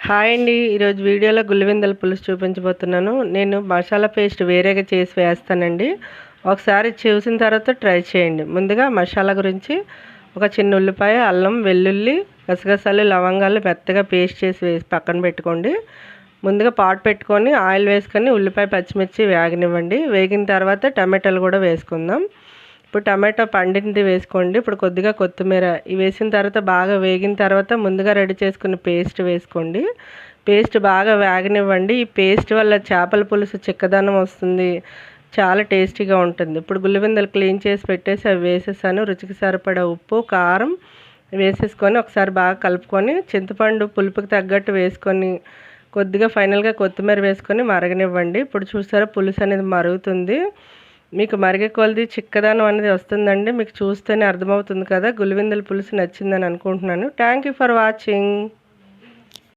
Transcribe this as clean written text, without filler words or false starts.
Hi అండి. ఈరోజు వీడియోలో గుల్లివిందల పులుసు చూపించబోతున్నాను. నేను మసాలా పేస్ట్ వేరేగా చేసి వేస్తానండి. ఒకసారి చూసిన తర్వాత ట్రై చేయండి. ముందుగా మసాలా గురించి ఒక చిన్న ఉల్లిపాయ, అల్లం, వెల్లుల్లి, గసగసాలు, లవంగాలు మెత్తగా పేస్ట్ చేసి వేసి పక్కన పెట్టుకోండి. ముందుగా పాట్ పెట్టుకొని ఆయిల్ వేసుకొని ఉల్లిపాయ, పచ్చిమిర్చి వేగనివ్వండి. వేగిన తర్వాత టమాటాలు కూడా వేసుకుందాం. ఇప్పుడు టమాటో పండింది వేసుకోండి. ఇప్పుడు కొద్దిగా కొత్తిమీర ఇవి వేసిన తర్వాత బాగా వేగిన తర్వాత ముందుగా రెడీ చేసుకున్న పేస్ట్ వేసుకోండి. పేస్ట్ బాగా వేగనివ్వండి. ఈ పేస్ట్ వల్ల చేపల పులుసు చిక్కదనం వస్తుంది, చాలా టేస్టీగా ఉంటుంది. ఇప్పుడు గుల్లివిందలు క్లీన్ చేసి పెట్టేసి అవి వేసేసాను. రుచికి సరిపడా ఉప్పు, కారం వేసేసుకొని ఒకసారి బాగా కలుపుకొని చింతపండు పులుపుకి తగ్గట్టు వేసుకొని కొద్దిగా ఫైనల్గా కొత్తిమీర వేసుకొని మరగనివ్వండి. ఇప్పుడు చూసారా పులుసు అనేది మరుగుతుంది. మీకు మరిగే కొలది చిక్కదనం అనేది వస్తుందండి. మీకు చూస్తేనే అర్థమవుతుంది కదా. గుల్లివిందల పులుసు నచ్చిందని అనుకుంటున్నాను. Thank you for watching.